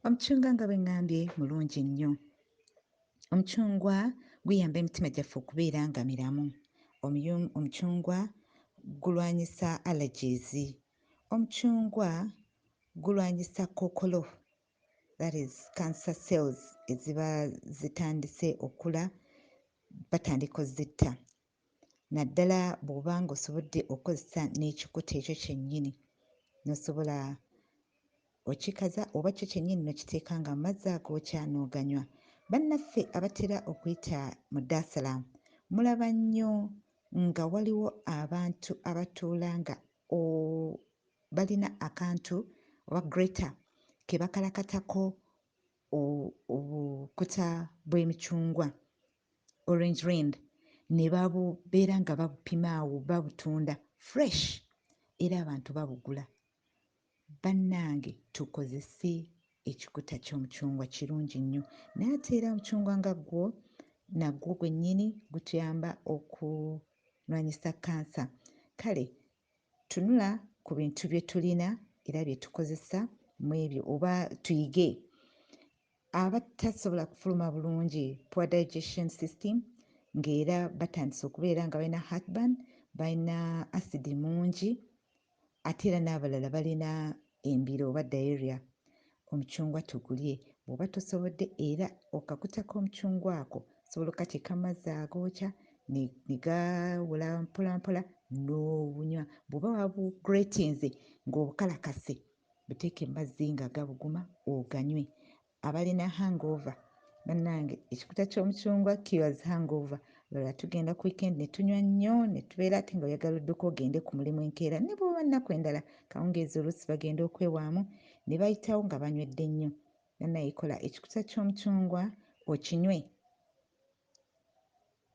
Omucungwa nga bwe ŋŋambye mulungi nnyo. Omucungwa guyamba emitima gyaffe okubeera nga miramu. Omucungwa gulwanyisa allergies. Omucungwa gulwanyisa kookolo, that is cancer cells eziba zitandise okula, batandika ozzitta. Naddala bw'oba ng'osobodde okukozesa n'ekikuta ekyo kyennyini n'osobola okikaza oba kyo kyennyini n'okiteeka nga mu mazzi agookya n'oganywa. Bannaffe abatera okuyita mu Dar es Salaam mulaba nnyo nga waliwo abantu abatuula nga balina akantu oba grater ke bakalakatako obukuta bw'emicungwa, orange rind, ne babubeera nga babupima awo babutunda fresh era abantu babugula. Bannange tukozese ekikuta ky'omucungwa kirungi nnyo, naye ate era omucungwa nga nagwo gwennyini gutuyamba okulwanyisa kansa. Kale tunula ku bintu bye tulina era bye tukozesa mu ebyo oba tuyige. Abatasobola kufuluma bulungi, poor digestion system, ng'era batandise okubeera nga balina heartburn, balina asidi mungi, ate era n'abalala balina embiro oba diarrhea, omucungwa tugulye. Bw'oba tosobodde era okakuta k'omucungwa ako osobola okkateeka mu mazzi agookya ne gawula mpola mpola n'obunywa. Bw'oba wabugratinze ng'obukalakase buteeke mu mazzi nga gabuguma oganywe. Abalina hangover, bannange ekikuta ky'omucungwa cures hangover. Lala tugenda ku weekend ne tunywa nnyo ne tubeera ate nga oyagala odduka ogende ku mulimu enkeera, ne bw'oba nnaku endala kawungeezi oluusi bagenda okwewaamu ne bayitawo nga banywedde nnyo. Bannayikola ekikuta ky'omucungwa okinywe,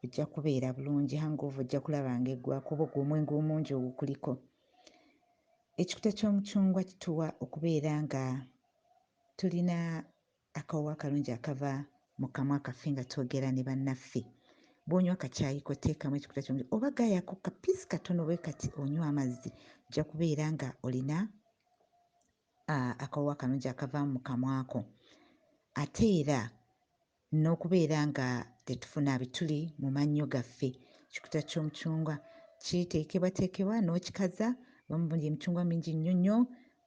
ojja kubeera bulungi, hangover ojja kulaba ng'eggwaako oba ogwo omwenge omungi ogukuliko. Ekikuta ky'omucungwa kituwa okubeera nga tulina akawoowo akalungi akava mu kamwa kaffe nga twogera ne bannaffe. Bw'onywa akacaayi k'oteekamu ekikuta ky'omucungwa oba gaayako kapiisi katono bwe kati onywa amazzi, ojja kubeera nga olina akawoowo akalungi akava mu kamwa ko. Ate era n'okubeera nga tetufuna bituli mu mannyo gaffe, ekikuta ky'omucungwa kiteekebwateekebwa n'okikaza, emicungwa mingi nnyo nnyo,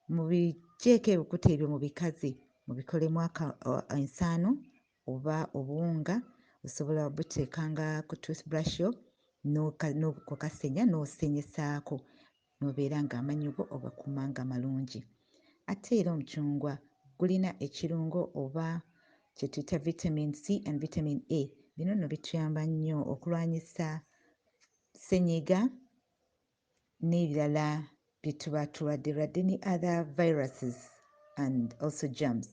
mubiggyeeko ebikuta ebyo mubikaze mubikolemu ensaano oba obuwunga. Osobola obuteekanga ku toothbrush yo n'okukasenya n'osenyesaako n'obeera ng'amannyo go ogakuuma nga malungi. Ate era omucungwa gulina ekirungo oba kye tuyita vitamin C and vitamin A. Bino nno bituyamba nnyo okulwanyisa ssennyiga n'ebirala bye tuba tulwadde ne other viruses and also germs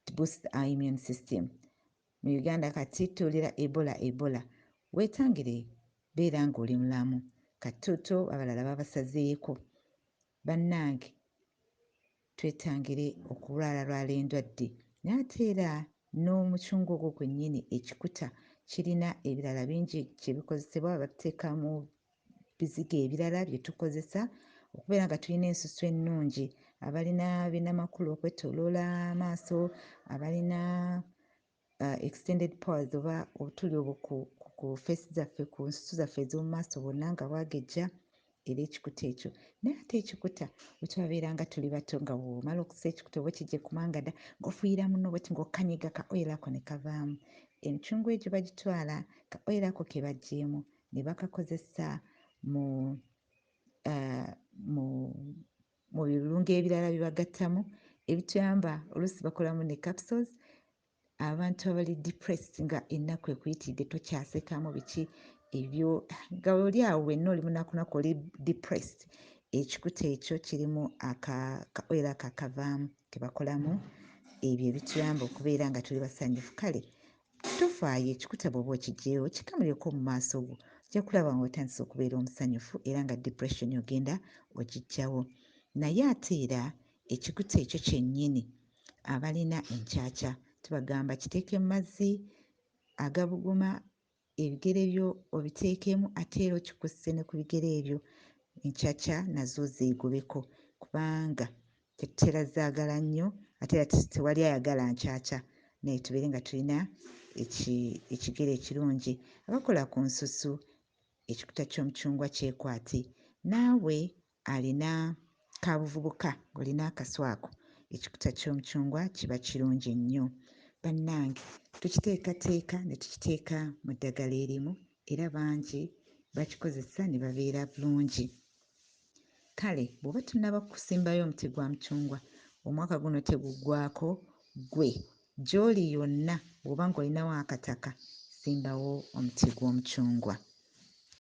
to boost our immune system. Mu Uganda kati tuwulira Ebola. Weetangire beera ng'oli mulamu. Katuuto abalala babasazeeko. Bannange twetangire okulwalalwala endwadde. Naye ate era n'omucungwa ogwo gwennyini ekikuta kirina ebirala bingi kye bikozesebwa, babiteeka mu bizigo ebirala bye tukozesa okubeera nga tulina ensusu ennungi. Abalina binnamakulu okwetooloola amaaso, abalina extended pores oba obutuli obwo ku feesi zaffe, ku nsusu zaffe ez'omu maaso bwonna nga bwagejja, era ekikuta ekyo. Naye ate ekikuta bwe tubabeera nga tuli bato nga bw'omala okussa ekikuta oba kijje ku mangada ng'ofuuyira munno bw'oti ng'okanyiga ka oil ako ne kavaamu. Emicungwa egyo bagitwala ka oil ako ke baggyeemu ne bakakozesa mu birungo ebirala bye bagattamu ebituyamba, oluusi bakolamu ne capsules. Abantu abali depressed nga ennaku ekuyitiridde tokyasekamu biki ebyo, nga oli awo wenna oli munakunaku oli depressed, ekikuta ekyo kirimu ka oil ako akavaamu ke bakolamu ebyo ebituyamba okubeera nga tuli basanyufu. Kale tofaayo, ekikuta bw'oba okiggyeewo kikamuleko mu maaso go, ojja kulaba ng'otandise okubeera omusanyufu era nga depression ogenda ogiggyawo. Naye ate era ekikuta ekyo kyennyini abalina enkyakya tubagamba kiteeke mu mazzi agabuguma, ebigere byo obiteekemu, ate era okikusse ne ku bigere ebyo, enkyakya nazo zeegobeko kubanga tetutera zaagala nnyo ate era tewali ayagala nkyakya, naye tubeere nga tulina ekigere ekirungi. Abakola ku nsusu, ekikuta ky'omucungwa kyekwate. Naawe alina kabuvubuka, olina akaswako, ekikuta ky'omucungwa kiba kirungi nnyo. Bannange, tukiteekateeka ne tukiteeka mu ddagala erimu, era bangi bakikozesa ne babeera bulungi. Kale bw'oba tunnaba kusimbayo omuti gwa mucungwa, omwaka guno teguggwaako, gwe gy'oli yonna bw'oba ng'olinawo akataka, simbawo omuti gw'omucungwa.